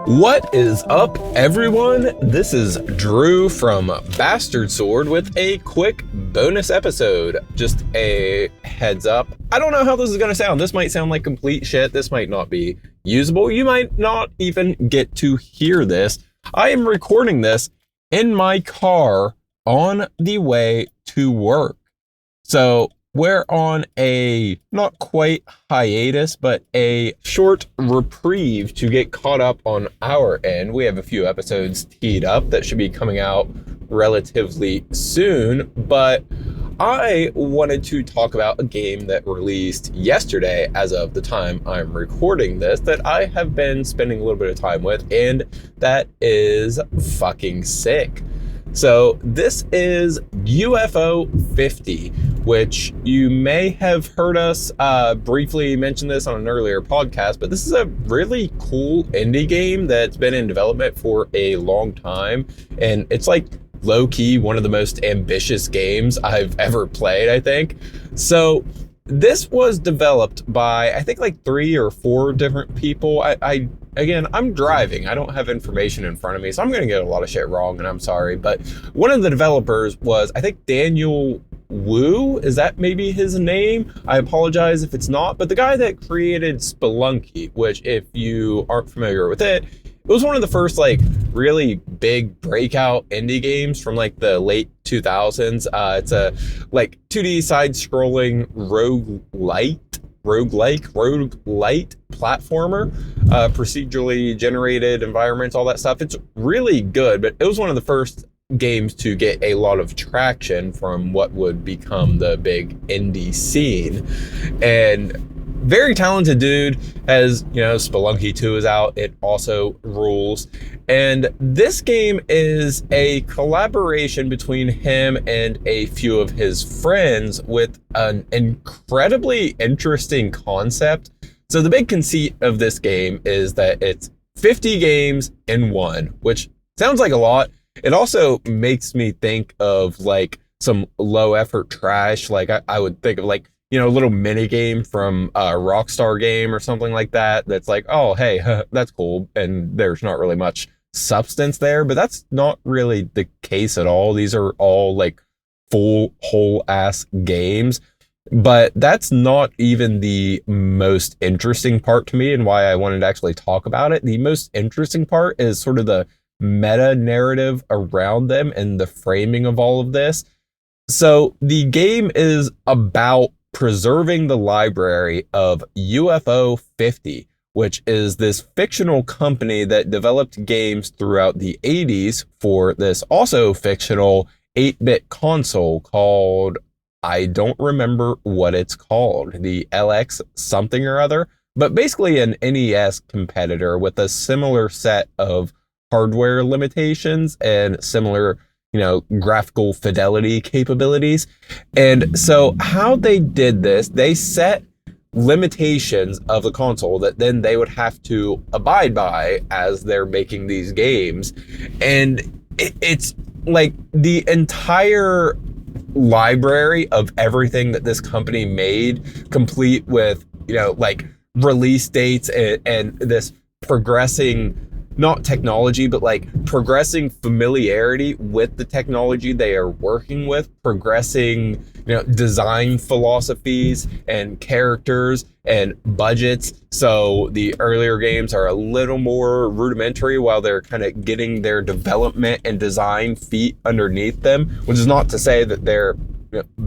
What is up, everyone? This is Drew from Bastard Sword with a quick bonus episode. Just a heads up. I don't know how this is going to sound. This might sound like complete shit. This might not be usable. You might not even get to hear this. I am recording this in my car on the way to work. So we're on a not quite hiatus, but a short reprieve to get caught up on our end. We have a few episodes teed up that should be coming out relatively soon, but I wanted to talk about a game that released yesterday as of the time I'm recording this that I have been spending a little bit of time with, and that is fucking sick. So this is UFO 50, which you may have heard us briefly mention this on an earlier podcast, but this is a really cool indie game that's been in development for a long time. And it's like low-key one of the most ambitious games I've ever played, I think. So this was developed by, I think, like 3 or 4 different people. Again, I'm driving. I don't have information in front of me, so I'm going to get a lot of shit wrong, and I'm sorry. But one of the developers was, I think, Daniel Wu. Is that maybe his name? I apologize if it's not. But the guy that created Spelunky, which, if you aren't familiar with it, it was one of the first, like, really big breakout indie games from, like, the late 2000s. It's a, like, 2D side-scrolling roguelite platformer, procedurally generated environments, all that stuff. It's really good, but it was one of the first games to get a lot of traction from what would become the big indie scene. And very talented dude. As you know, Spelunky 2 is out. It also rules. And this game is a collaboration between him and a few of his friends with an incredibly interesting concept. So the big conceit of this game is that it's 50 games in one, which sounds like a lot. It also makes me think of like some low effort trash. Like I would think of like, you know, a little mini game from a Rockstar game or something like that. That's like, oh, hey, that's cool. And there's not really much substance there, but that's not really the case at all. These are all like full whole ass games. But that's not even the most interesting part to me and why I wanted to actually talk about it. The most interesting part is sort of the meta narrative around them and the framing of all of this. So the game is about preserving the library of UFO 50, which is this fictional company that developed games throughout the 80s for this also fictional 8-bit console called, I don't remember what it's called, the LX something or other, but basically an NES competitor with a similar set of hardware limitations and similar, you know, graphical fidelity capabilities. And so how they did this, they set limitations of the console that then they would have to abide by as they're making these games. And it's like the entire library of everything that this company made, complete with, you know, like release dates and this progressing, not technology, but like progressing familiarity with the technology they are working with, progressing, you know, design philosophies and characters and budgets. So the earlier games are a little more rudimentary while they're kind of getting their development and design feet underneath them, which is not to say that they're, you know,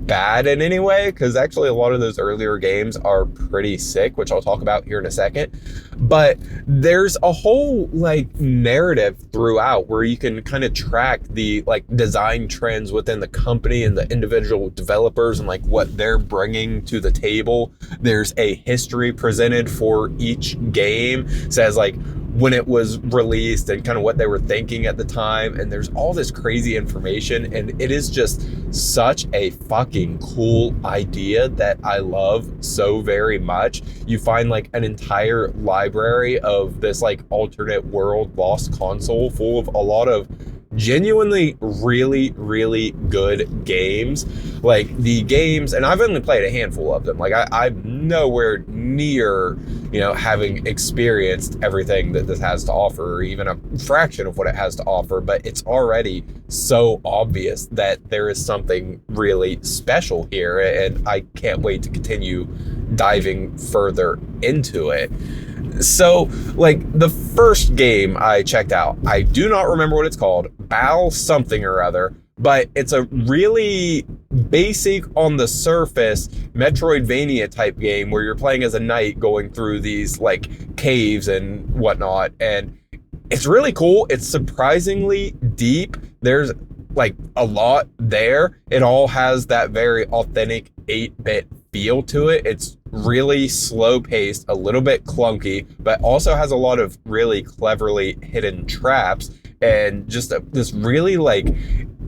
bad in any way, because actually a lot of those earlier games are pretty sick, which I'll talk about here in a second. But there's a whole like narrative throughout where you can kind of track the like design trends within the company and the individual developers and like what they're bringing to the table. There's a history presented for each game, says like when it was released and kind of what they were thinking at the time. And there's all this crazy information, and it is just such a fucking cool idea that I love so very much. You find like an entire library of this like alternate world lost console full of a lot of genuinely really, really good games. Like the games, and I've only played a handful of them. Like I'm nowhere near, having experienced everything that this has to offer, or even a fraction of what it has to offer, but it's already so obvious that there is something really special here, and I can't wait to continue diving further into it. So, like, the first game I checked out, I do not remember what it's called, Bal something or other, but it's a really basic on the surface Metroidvania type game where you're playing as a knight going through these, like, caves and whatnot, and it's really cool. It's surprisingly deep. There's, like, a lot there. It all has that very authentic 8-bit feel to it. It's really slow paced, a little bit clunky, but also has a lot of really cleverly hidden traps and just this really like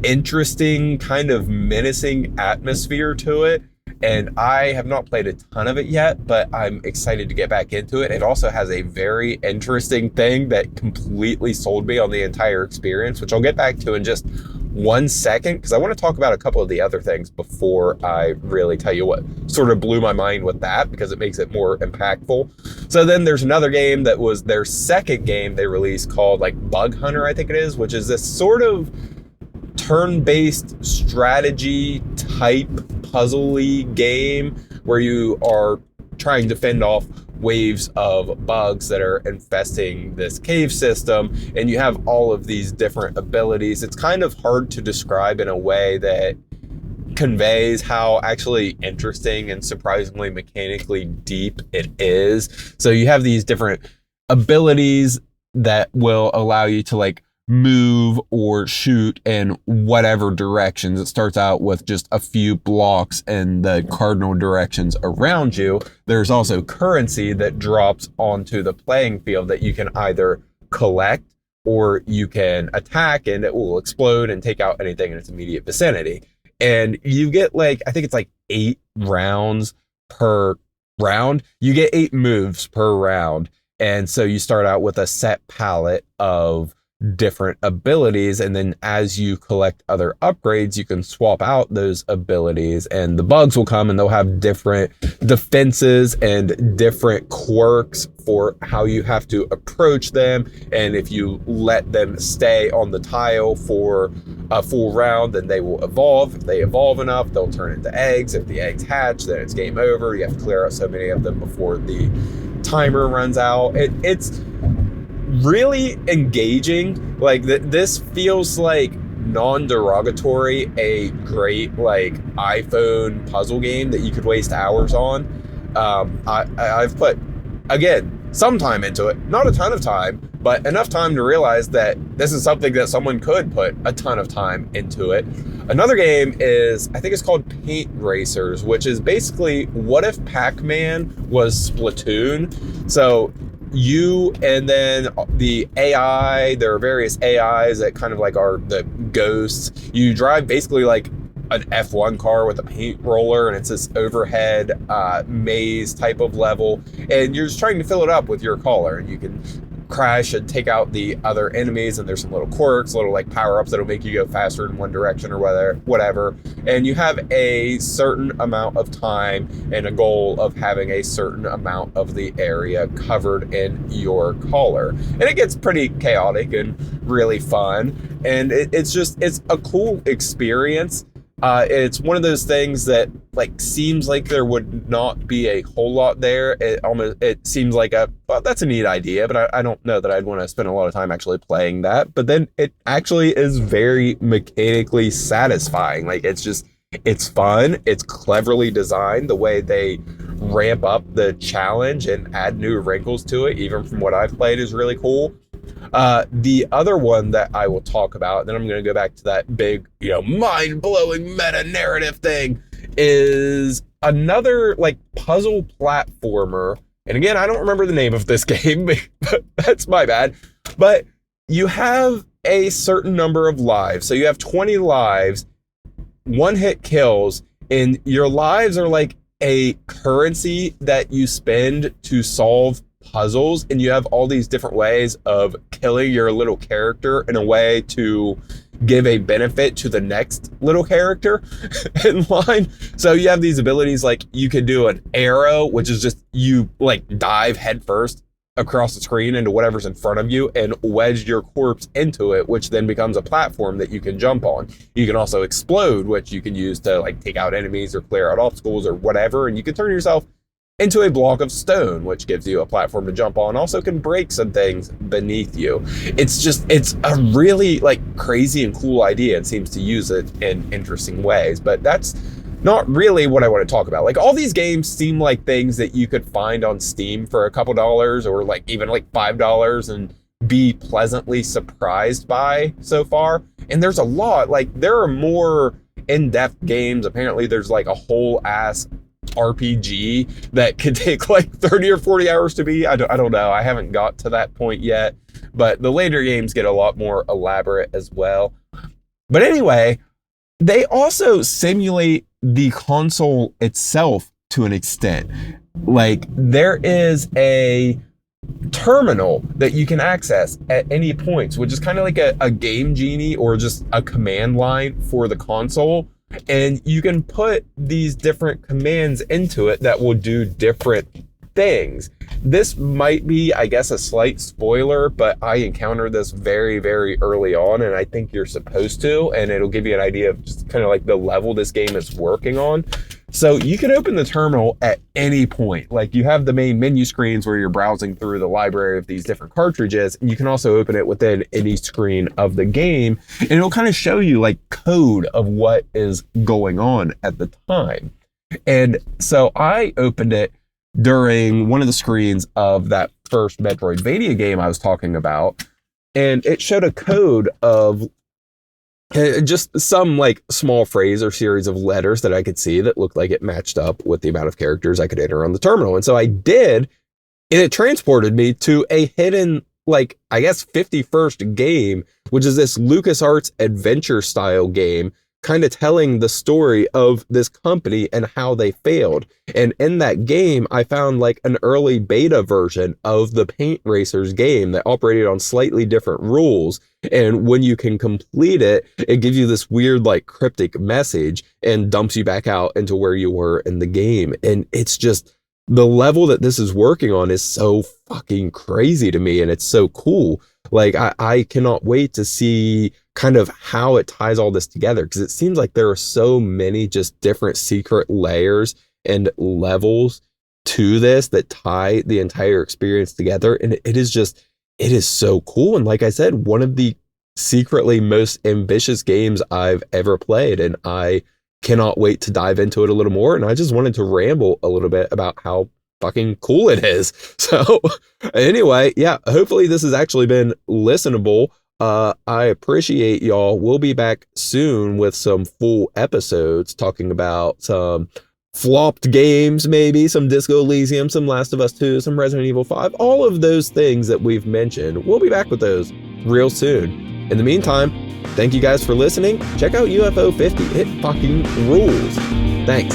interesting kind of menacing atmosphere to it. And I have not played a ton of it yet, but I'm excited to get back into it. It also has a very interesting thing that completely sold me on the entire experience, which I'll get back to in just 1 second, because I want to talk about a couple of the other things before I really tell you what sort of blew my mind with that, because it makes it more impactful. So then there's another game that was their second game they released called like Bug Hunter, I think it is, which is this sort of turn-based strategy type puzzle-y game where you are trying to fend off waves of bugs that are infesting this cave system, and you have all of these different abilities. It's kind of hard to describe in a way that conveys how actually interesting and surprisingly mechanically deep it is. So you have these different abilities that will allow you to like move or shoot in whatever directions. It starts out with just a few blocks and the cardinal directions around you. There's also currency that drops onto the playing field that you can either collect or you can attack, and it will explode and take out anything in its immediate vicinity. And you get like, I think it's like 8 rounds per round. You get 8 moves per round. And so you start out with a set palette of different abilities, and then as you collect other upgrades you can swap out those abilities, and the bugs will come and they'll have different defenses and different quirks for how you have to approach them. And if you let them stay on the tile for a full round, then they will evolve. If they evolve enough, they'll turn into eggs. If the eggs hatch, then it's game over. You have to clear out so many of them before the timer runs out. It's really engaging. Like this feels like non-derogatory a great like iPhone puzzle game that you could waste hours on. I've put, again, some time into it, not a ton of time, but enough time to realize that this is something that someone could put a ton of time into it. Another game is, I think it's called Paint Racers, which is basically what if Pac-Man was Splatoon. So you and then the AI, there are various AIs that kind of like are the ghosts. You drive basically like an F1 car with a paint roller, and it's this overhead maze type of level, and you're just trying to fill it up with your color, and you can crash and take out the other enemies, and there's some little quirks, little like power-ups that'll make you go faster in one direction or whatever. And you have a certain amount of time and a goal of having a certain amount of the area covered in your color. And it gets pretty chaotic and really fun, and it's a cool experience. It's one of those things that like seems like there would not be a whole lot there. It seems like well, that's a neat idea, but I don't know that I'd want to spend a lot of time actually playing that. But then it actually is very mechanically satisfying. Like it's fun. It's cleverly designed. The way they ramp up the challenge and add new wrinkles to it, even from what I've played, is really cool. The other one that I will talk about, then I'm going to go back to that big, mind-blowing meta-narrative thing, is another like puzzle platformer. And again, I don't remember the name of this game, but that's my bad. But you have a certain number of lives. So you have 20 lives, one-hit kills, and your lives are like a currency that you spend to solve puzzles, and you have all these different ways of killing your little character in a way to give a benefit to the next little character in line. So you have these abilities, like you could do an arrow, which is just you like dive headfirst across the screen into whatever's in front of you and wedge your corpse into it, which then becomes a platform that you can jump on. You can also explode, which you can use to like take out enemies or clear out obstacles or whatever, and you can turn yourself into a block of stone, which gives you a platform to jump on. Also can break some things beneath you. It's a really like crazy and cool idea, and seems to use it in interesting ways, but that's not really what I want to talk about. Like, all these games seem like things that you could find on Steam for a couple dollars, or like even like $5, and be pleasantly surprised by so far. And there's a lot, like there are more in-depth games. Apparently there's like a whole ass RPG that could take like 30 or 40 hours to beat. I don't know. I haven't got to that point yet, but the later games get a lot more elaborate as well. But anyway, they also simulate the console itself to an extent. Like, there is a terminal that you can access at any points, which is kind of like a game genie or just a command line for the console. And you can put these different commands into it that will do different things. This might be, I guess, a slight spoiler, but I encountered this very, very early on, and I think you're supposed to, and it'll give you an idea of just kind of like the level this game is working on. So you can open the terminal at any point. Like, you have the main menu screens where you're browsing through the library of these different cartridges, and you can also open it within any screen of the game, and it'll kind of show you like code of what is going on at the time. And so I opened it during one of the screens of that first Metroidvania game I was talking about, and it showed a code of just some like small phrase or series of letters that I could see that looked like it matched up with the amount of characters I could enter on the terminal. And so I did, and it transported me to a hidden, like, I guess 51st game, which is this LucasArts adventure style game, kind of telling the story of this company and how they failed. And in that game, I found like an early beta version of the Paint Racers game that operated on slightly different rules. And when you can complete it, it gives you this weird like cryptic message and dumps you back out into where you were in the game. And it's just, the level that this is working on is so fucking crazy to me, and it's so cool. Like, I cannot wait to see kind of how it ties all this together, because it seems like there are so many just different secret layers and levels to this that tie the entire experience together. And it is so cool. And like I said, one of the secretly most ambitious games I've ever played, and I cannot wait to dive into it a little more. And I just wanted to ramble a little bit about how fucking cool it is. So anyway, yeah, hopefully this has actually been listenable. I appreciate y'all. We'll be back soon with some full episodes talking about some flopped games, maybe some Disco Elysium, some Last of Us 2, some Resident Evil 5, all of those things that we've mentioned. We'll be back with those real soon. In the meantime, thank you guys for listening. Check out UFO 50. It fucking rules. Thanks.